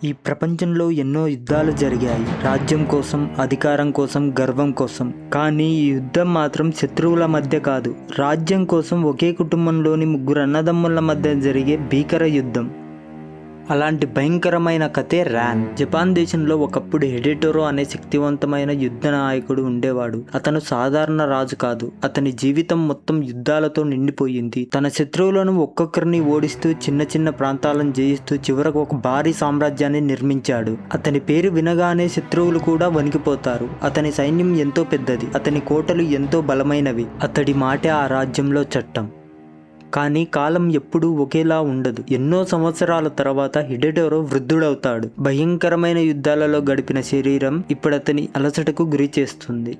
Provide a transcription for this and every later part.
ఈ ప్రపంచంలో ఎన్నో యుద్ధాలు జరిగాయి. రాజ్యం కోసం, అధికారం కోసం, గర్వం కోసం. కానీ ఈ యుద్ధం మాత్రం శత్రువుల మధ్య కాదు, రాజ్యం కోసం ఒకే కుటుంబంలోని ముగ్గురు అన్నదమ్ముల మధ్య జరిగే భీకర యుద్ధం. అలాంటి భయంకరమైన కథే ర్యాన్. జపాన్ దేశంలో ఒకప్పుడు హిడేటోరో అనే శక్తివంతమైన యుద్ధ నాయకుడు ఉండేవాడు. అతను సాధారణ రాజు కాదు, అతని జీవితం మొత్తం యుద్ధాలతో నిండిపోయింది. తన శత్రువులను ఒక్కొక్కరిని ఓడిస్తూ చిన్న చిన్న ప్రాంతాలను జయిస్తూ చివరకు ఒక భారీ సామ్రాజ్యాన్ని నిర్మించాడు. అతని పేరు వినగానే శత్రువులు కూడా వణికిపోతారు. అతని సైన్యం ఎంతో పెద్దది, అతని కోటలు ఎంతో బలమైనవి. అతడి మాటే ఆ రాజ్యంలో చట్టం. కానీ కాలం ఎప్పుడూ ఒకేలా ఉండదు. ఎన్నో సంవత్సరాల తర్వాత హిడేటోరో వృద్ధుడవుతాడు. భయంకరమైన యుద్ధాలలో గడిపిన శరీరం ఇప్పుడు అతని అలసటకు గురి చేస్తుంది.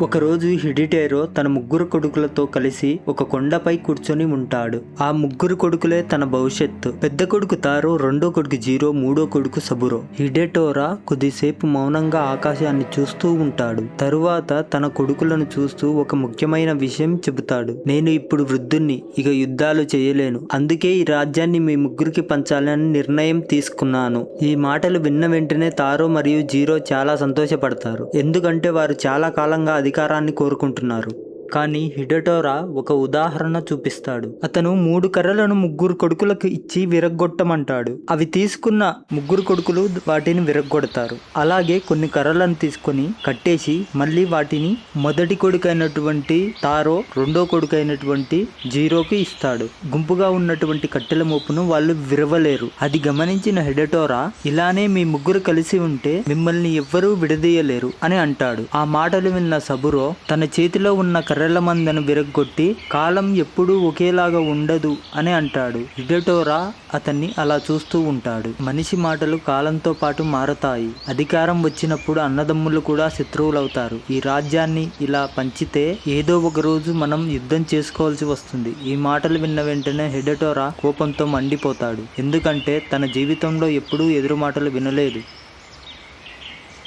ఒకరోజు హిడేటోరో తన ముగ్గురు కొడుకులతో కలిసి ఒక కొండపై కూర్చొని ఉంటాడు. ఆ ముగ్గురు కొడుకులే తన భవిష్యత్తు. పెద్ద కొడుకు తారో, రెండో కొడుకు జీరో, మూడో కొడుకు సబురో. హిడేటోరా కొద్దిసేపు మౌనంగా ఆకాశాన్ని చూస్తూ ఉంటాడు. తరువాత తన కొడుకులను చూస్తూ ఒక ముఖ్యమైన విషయం చెబుతాడు. నేను ఇప్పుడు వృద్ధుణ్ణి, ఇక యుద్ధాలు చేయలేను. అందుకే ఈ రాజ్యాన్ని మీ ముగ్గురికి పంచాలని నిర్ణయం తీసుకున్నాను. ఈ మాటలు విన్న వెంటనే తారో మరియు జీరో చాలా సంతోషపడతారు. ఎందుకంటే వారు చాలా కాలంగా అధికారాన్ని కోరుకుంటున్నారు. కానీ హిడేటోరా ఒక ఉదాహరణ చూపిస్తాడు. అతను 3 కర్రలను ముగ్గురు కొడుకులకు ఇచ్చి విరగ్గొట్టమంటాడు. అవి తీసుకున్న ముగ్గురు కొడుకులు వాటిని విరగ్గొడతారు. అలాగే కొన్ని కర్రలను తీసుకొని కట్టేసి మళ్ళీ వాటిని మొదటి కొడుకైనటువంటి తారో, రెండో కొడుకైనటువంటి జీరోకి ఇస్తాడు. గుంపుగా ఉన్నటువంటి కట్టెల మోపును వాళ్ళు విరవలేరు. అది గమనించిన హిడేటోరా, ఇలానే మీ ముగ్గురు కలిసి ఉంటే మిమ్మల్ని ఎవ్వరూ విడదీయలేరు అని అంటాడు. ఆ మాటలు విన్న సబురో తన చేతిలో ఉన్న కర్రల మందను విరగ్గొట్టి కాలం ఎప్పుడూ ఒకేలాగా ఉండదు అని అంటాడు. హిడేటోరా అతన్ని అలా చూస్తూ ఉంటాడు. మనిషి మాటలు కాలంతో పాటు మారతాయి. అధికారం వచ్చినప్పుడు అన్నదమ్ములు కూడా శత్రువులవుతారు. ఈ రాజ్యాన్ని ఇలా పంచితే ఏదో ఒక రోజు మనం యుద్ధం చేసుకోవాల్సి వస్తుంది. ఈ మాటలు విన్న వెంటనే హిడేటోరా కోపంతో మండిపోతాడు. ఎందుకంటే తన జీవితంలో ఎప్పుడూ ఎదురు మాటలు వినలేదు.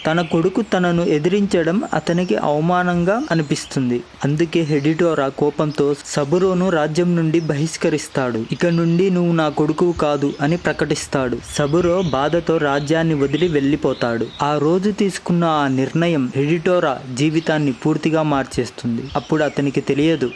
తన కొడుకు తనను ఎదిరించడం అతనికి అవమానంగా అనిపిస్తుంది. అందుకే హిడేటోరా కోపంతో సబురోను రాజ్యం నుండి బహిష్కరిస్తాడు. ఇక నుండి నువ్వు నా కొడుకు కాదు అని ప్రకటిస్తాడు. సబురో బాధతో రాజ్యాన్ని వదిలి వెళ్ళిపోతాడు. ఆ రోజు తీసుకున్న ఆ నిర్ణయం హిడేటోరా జీవితాన్ని పూర్తిగా మార్చేస్తుంది. అప్పుడు అతనికి తెలియదు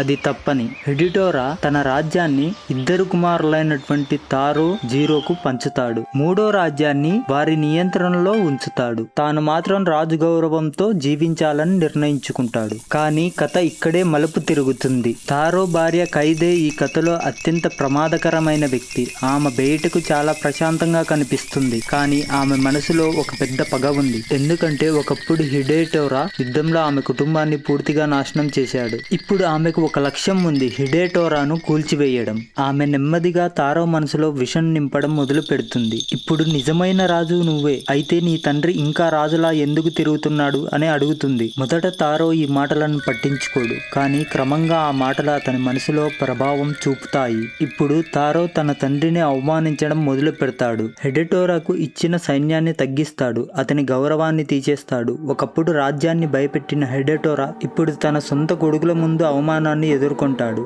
అది తప్పని. హిడేటోరా తన రాజ్యాన్ని 2 కుమారులైనటువంటి తారో, జీరోకు పంచుతాడు. 3వ రాజ్యాన్ని వారి నియంత్రణలో ఉంచుతాడు. తాను మాత్రం రాజు గౌరవంతో జీవించాలని నిర్ణయించుకుంటాడు. కానీ కథ ఇక్కడే మలుపు తిరుగుతుంది. తారో భార్య ఖైదే ఈ కథలో అత్యంత ప్రమాదకరమైన వ్యక్తి. ఆమె బయటకు చాలా ప్రశాంతంగా కనిపిస్తుంది, కానీ ఆమె మనసులో ఒక పెద్ద పగ ఉంది. ఎందుకంటే ఒకప్పుడు హిడేటోరా యుద్ధంలో ఆమె కుటుంబాన్ని పూర్తిగా నాశనం చేశాడు. ఇప్పుడు ఆమెకు ఒక లక్ష్యం ఉంది, హిడేటోరాను కూల్చివేయడం. ఆమె నెమ్మదిగా తారో మనసులో విషం నింపడం మొదలు పెడుతుంది. ఇప్పుడు నిజమైన రాజు నువ్వే, అయితే నీ తండ్రి ఇంకా రాజులా ఎందుకు తిరుగుతున్నాడు అని అడుగుతుంది. మొదట తారో ఈ మాటలను పట్టించుకోడు, కానీ క్రమంగా ఆ మాటలు అతని మనసులో ప్రభావం చూపుతాయి. ఇప్పుడు తారో తన తండ్రిని అవమానించడం మొదలు పెడతాడు. హిడేటోరాకు ఇచ్చిన సైన్యాన్ని తగ్గిస్తాడు, అతని గౌరవాన్ని తీసేస్తాడు. ఒకప్పుడు రాజ్యాన్ని భయపెట్టిన హిడేటోరా ఇప్పుడు తన సొంత కొడుకుల ముందు అవమానాన్ని ఎదుర్కొంటాడు.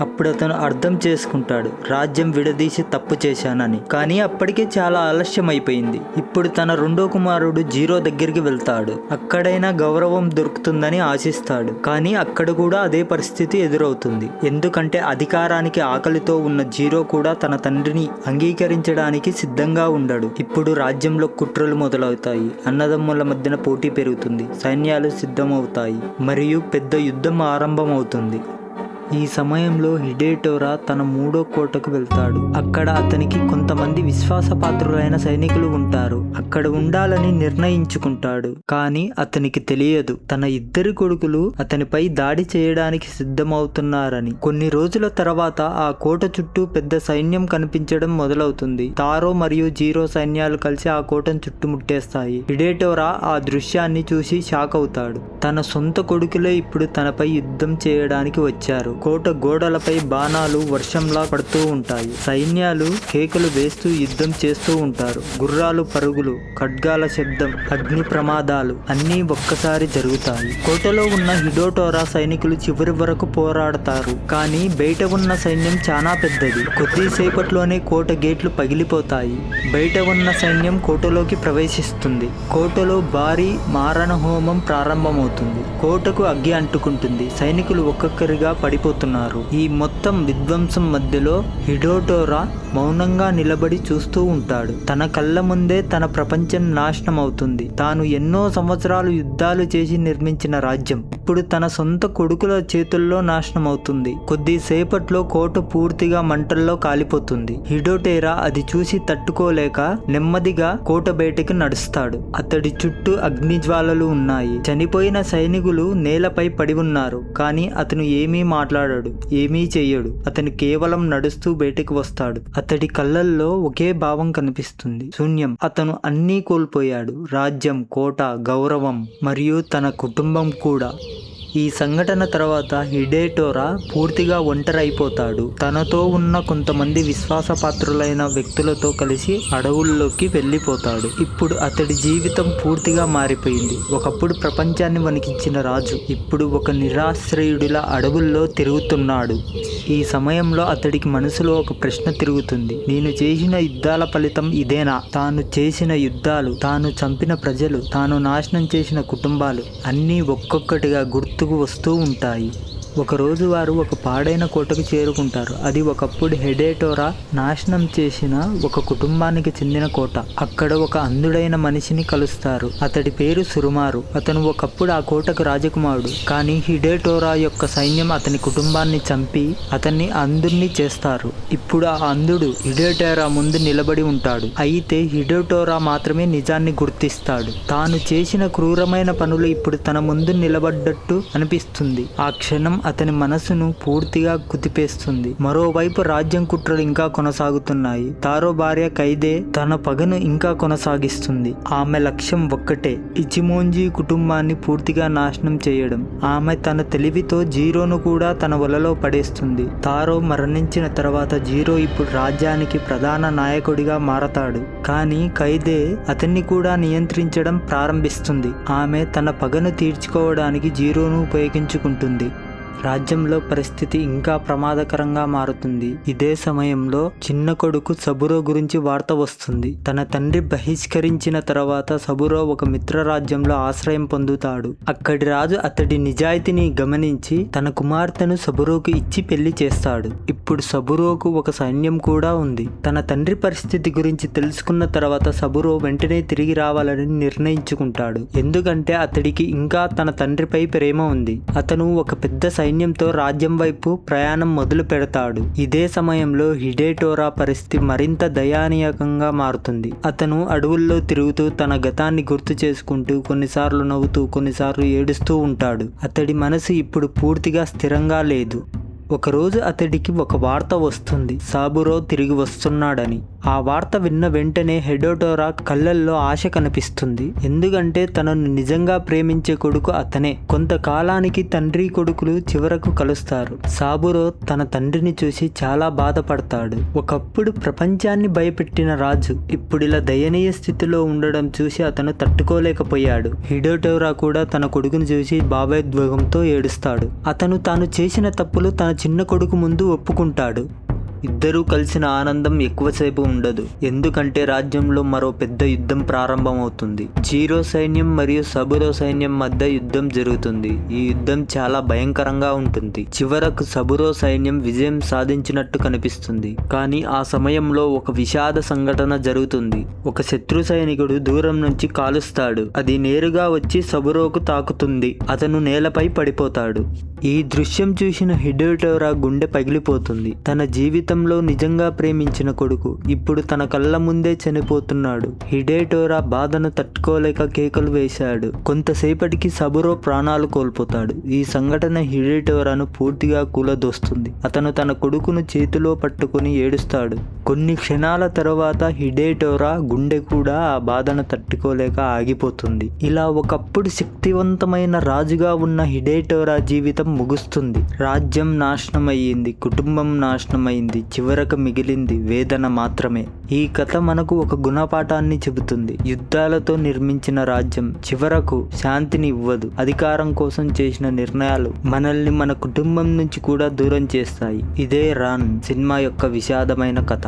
అప్పుడు అతను అర్థం చేసుకుంటాడు, రాజ్యం విడదీసి తప్పు చేశానని. కానీ అప్పటికే చాలా ఆలస్యం అయిపోయింది. ఇప్పుడు తన రెండో కుమారుడు జీరో దగ్గరికి వెళ్తాడు. అక్కడైనా గౌరవం దొరుకుతుందని ఆశిస్తాడు. కానీ అక్కడ కూడా అదే పరిస్థితి ఎదురవుతుంది. ఎందుకంటే అధికారానికి ఆకలితో ఉన్న జీరో కూడా తన తండ్రిని అంగీకరించడానికి సిద్ధంగా ఉండడు. ఇప్పుడు రాజ్యంలో కుట్రలు మొదలవుతాయి. అన్నదమ్ముల మధ్యన పోటీ పెరుగుతుంది. సైన్యాలు సిద్ధమవుతాయి మరియు పెద్ద యుద్ధం ఆరంభమవుతుంది. ఈ సమయంలో హిడేటోరా తన 3వ కోటకు వెళ్తాడు. అక్కడ అతనికి కొంతమంది విశ్వాసపాత్రులైన సైనికులు ఉంటారు. అక్కడ ఉండాలని నిర్ణయించుకుంటాడు. కానీ అతనికి తెలియదు తన 2 కొడుకులు అతనిపై దాడి చేయడానికి సిద్ధమవుతున్నారని. కొన్ని రోజుల తర్వాత ఆ కోట చుట్టూ పెద్ద సైన్యం కనిపించడం మొదలవుతుంది. తారో మరియు జీరో సైన్యాలు కలిసి ఆ కోటను చుట్టుముట్టేస్తాయి. హిడేటోరా ఆ దృశ్యాన్ని చూసి షాక్ అవుతాడు. తన సొంత కొడుకులే ఇప్పుడు తనపై యుద్ధం చేయడానికి వచ్చారు. కోట గోడలపై బాణాలు వర్షంలా పడుతూ ఉంటాయి. సైన్యాలు కేకలు వేస్తూ యుద్ధం చేస్తూ ఉంటారు. గుర్రాలు పరుగులు, ఖడ్గాల శబ్దం, అగ్ని ప్రమాదాలు అన్నీ ఒక్కసారి జరుగుతాయి. కోటలో ఉన్న హిడోటోరా సైనికులు చివరి వరకు పోరాడతారు. కానీ బయట ఉన్న సైన్యం చాలా పెద్దది. కొద్దిసేపట్లోనే కోట గేట్లు పగిలిపోతాయి. బయట ఉన్న సైన్యం కోటలోకి ప్రవేశిస్తుంది. కోటలో భారీ మారణ హోమం ప్రారంభమవుతుంది. కోటకు అగ్గి అంటుకుంటుంది. సైనికులు ఒక్కొక్కరిగా పడిపోతున్నారు. ఈ మొత్తం విధ్వంసం మధ్యలో హిడోటోరా మౌనంగా నిలబడి చూస్తూ ఉంటాడు. తన కళ్ళ ముందే తన ప్రపంచం నాశనం అవుతుంది. తాను ఎన్నో సంవత్సరాలు యుద్ధాలు చేసి నిర్మించిన రాజ్యం ఇప్పుడు తన సొంత కొడుకుల చేతుల్లో నాశనం అవుతుంది. కొద్దిసేపట్లో కోట పూర్తిగా మంటల్లో కాలిపోతుంది. హిడోటోరా అది చూసి తట్టుకోలేక నెమ్మదిగా కోట బయటకు నడుస్తాడు. అతడి చుట్టూ అగ్నిజ్వాలలు ఉన్నాయి. చనిపోయిన సైనికులు నేలపై పడి ఉన్నారు. కానీ అతను ఏమీ మాట్లాడాడు, ఏమీ చెయ్యడు. అతను కేవలం నడుస్తూ బయటకు వస్తాడు. అతడి కళ్ళల్లో ఒకే భావం కనిపిస్తుంది, శూన్యం. అతను అన్నీ కోల్పోయాడు, రాజ్యం, కోట, గౌరవం మరియు తన కుటుంబం కూడా. ఈ సంఘటన తర్వాత హిడేటోరా పూర్తిగా ఒంటరైపోతాడు. తనతో ఉన్న కొంతమంది విశ్వాసపాత్రులైన వ్యక్తులతో కలిసి అడవుల్లోకి వెళ్ళిపోతాడు. ఇప్పుడు అతడి జీవితం పూర్తిగా మారిపోయింది. ఒకప్పుడు ప్రపంచాన్ని వణికించిన రాజు ఇప్పుడు ఒక నిరాశ్రయుడిలా అడవుల్లో తిరుగుతున్నాడు. ఈ సమయంలో అతడికి మనసులో ఒక ప్రశ్న తిరుగుతుంది. నేను చేసిన యుద్ధాల ఫలితం ఇదేనా? తాను చేసిన యుద్ధాలు, తాను చంపిన ప్రజలు, తాను నాశనం చేసిన కుటుంబాలు అన్నీ ఒక్కొక్కటిగా గుర్తుకు వస్తూ ఉంటాయి. ఒకరోజు వారు ఒక పాడైన కోటకు చేరుకుంటారు. అది ఒకప్పుడు హిడేటోరా నాశనం చేసిన ఒక కుటుంబానికి చెందిన కోట. అక్కడ ఒక అంధుడైన మనిషిని కలుస్తారు. అతడి పేరు సురుమారు. అతను ఒకప్పుడు ఆ కోటకు రాజకుమారుడు. కానీ హిడేటోరా యొక్క సైన్యం అతని కుటుంబాన్ని చంపి అతన్ని అంధుణ్ణి చేస్తారు. ఇప్పుడు ఆ అంధుడు హిడేటోరా ముందు నిలబడి ఉంటాడు. అయితే హిడేటోరా మాత్రమే నిజాన్ని గుర్తిస్తాడు. తాను చేసిన క్రూరమైన పనులు ఇప్పుడు తన ముందు నిలబడ్డట్టు అనిపిస్తుంది. ఆ క్షణం అతని మనసును పూర్తిగా కుదిపేస్తుంది. మరోవైపు రాజ్యం కుట్రలు ఇంకా కొనసాగుతున్నాయి. తారో భార్య కైదే తన పగను ఇంకా కొనసాగిస్తుంది. ఆమె లక్ష్యం ఒక్కటే, ఇచిమోంజి కుటుంబాన్ని పూర్తిగా నాశనం చేయడం. ఆమె తన తెలివితో జీరోను కూడా తన వలలో పడేస్తుంది. తారో మరణించిన తర్వాత జీరో ఇప్పుడు రాజ్యానికి ప్రధాన నాయకుడిగా మారతాడు. కానీ కైదే అతన్ని కూడా నియంత్రించడం ప్రారంభిస్తుంది. ఆమె తన పగను తీర్చుకోవడానికి జీరోను ఉపయోగించుకుంటుంది. రాజ్యంలో పరిస్థితి ఇంకా ప్రమాదకరంగా మారుతుంది. ఇదే సమయంలో చిన్న కొడుకు సబురో గురించి వార్త వస్తుంది. తన తండ్రి బహిష్కరించిన తర్వాత సబురో ఒక మిత్ర రాజ్యంలో ఆశ్రయం పొందుతాడు. అక్కడి రాజు అతడి నిజాయితీని గమనించి తన కుమార్తెను సబురోకు ఇచ్చి పెళ్లి చేస్తాడు. ఇప్పుడు సబురోకు ఒక సైన్యం కూడా ఉంది. తన తండ్రి పరిస్థితి గురించి తెలుసుకున్న తర్వాత సబురో వెంటనే తిరిగి రావాలని నిర్ణయించుకుంటాడు. ఎందుకంటే అతడికి ఇంకా తన తండ్రిపై ప్రేమ ఉంది. అతను ఒక పెద్ద సైన్యంతో రాజ్యం వైపు ప్రయాణం మొదలు పెడతాడు. ఇదే సమయంలో హిడేటోరా పరిస్థితి మరింత దయనీయంగా మారుతుంది. అతను అడవుల్లో తిరుగుతూ తన గతాన్ని గుర్తు చేసుకుంటూ కొన్నిసార్లు నవ్వుతూ కొన్నిసార్లు ఏడుస్తూ ఉంటాడు. అతడి మనసు ఇప్పుడు పూర్తిగా స్థిరంగా లేదు. ఒకరోజు అతడికి ఒక వార్త వస్తుంది, సాబురో తిరిగి వస్తున్నాడని. ఆ వార్త విన్న వెంటనే హిడేటోరా కళ్ళల్లో ఆశ కనిపిస్తుంది. ఎందుకంటే తనను నిజంగా ప్రేమించే కొడుకు అతనే. కొంతకాలానికి తండ్రి కొడుకులు చివరకు కలుస్తారు. సాబురో తన తండ్రిని చూసి చాలా బాధపడతాడు. ఒకప్పుడు ప్రపంచాన్ని భయపెట్టిన రాజు ఇప్పుడిలా దయనీయ స్థితిలో ఉండడం చూసి అతను తట్టుకోలేకపోయాడు. హిడేటోరా కూడా తన కొడుకును చూసి భావోద్వేగంతో ఏడుస్తాడు. అతను తాను చేసిన తప్పులు తన చిన్న కొడుకు ముందు ఒప్పుకుంటాడు. ఇద్దరూ కలిసిన ఆనందం ఎక్కువసేపు ఉండదు. ఎందుకంటే రాజ్యంలో మరో పెద్ద యుద్ధం ప్రారంభమవుతుంది. జీరో సైన్యం మరియు సబురో సైన్యం మధ్య యుద్ధం జరుగుతుంది. ఈ యుద్ధం చాలా భయంకరంగా ఉంటుంది. చివరకు సబురో సైన్యం విజయం సాధించినట్టు కనిపిస్తుంది. కానీ ఆ సమయంలో ఒక విషాద సంఘటన జరుగుతుంది. ఒక శత్రు సైనికుడు దూరం నుంచి కాలుస్తాడు. అది నేరుగా వచ్చి సబురోకు తాకుతుంది. అతను నేలపై పడిపోతాడు. ఈ దృశ్యం చూసిన హిడేటోరా గుండె పగిలిపోతుంది. తన జీవితంలో నిజంగా ప్రేమించిన కొడుకు ఇప్పుడు తన కళ్ళ ముందే చనిపోతున్నాడు. హిడేటోరా బాధను తట్టుకోలేక కేకలు వేశాడు. కొంతసేపటికి సబురో ప్రాణాలు కోల్పోతాడు. ఈ సంఘటన హిడేటోరాను పూర్తిగా కూలదోస్తుంది. అతను తన కొడుకును చేతిలో పట్టుకుని ఏడుస్తాడు. కొన్ని క్షణాల తర్వాత హిడేటోరా గుండె కూడా ఆ బాధను తట్టుకోలేక ఆగిపోతుంది. ఇలా ఒకప్పుడు శక్తివంతమైన రాజుగా ఉన్న హిడేటోరా జీవితం ముగుస్తుంది. రాజ్యం నాశనమయ్యింది, కుటుంబం నాశనమైంది, చివరకు మిగిలింది వేదన మాత్రమే. ఈ కథ మనకు ఒక గుణపాఠాన్ని చెబుతుంది. యుద్ధాలతో నిర్మించిన రాజ్యం చివరకు శాంతిని ఇవ్వదు. అధికారం కోసం చేసిన నిర్ణయాలు మనల్ని మన కుటుంబం నుంచి కూడా దూరం చేస్తాయి. ఇదే రాన్ సినిమా యొక్క విషాదమైన కథ.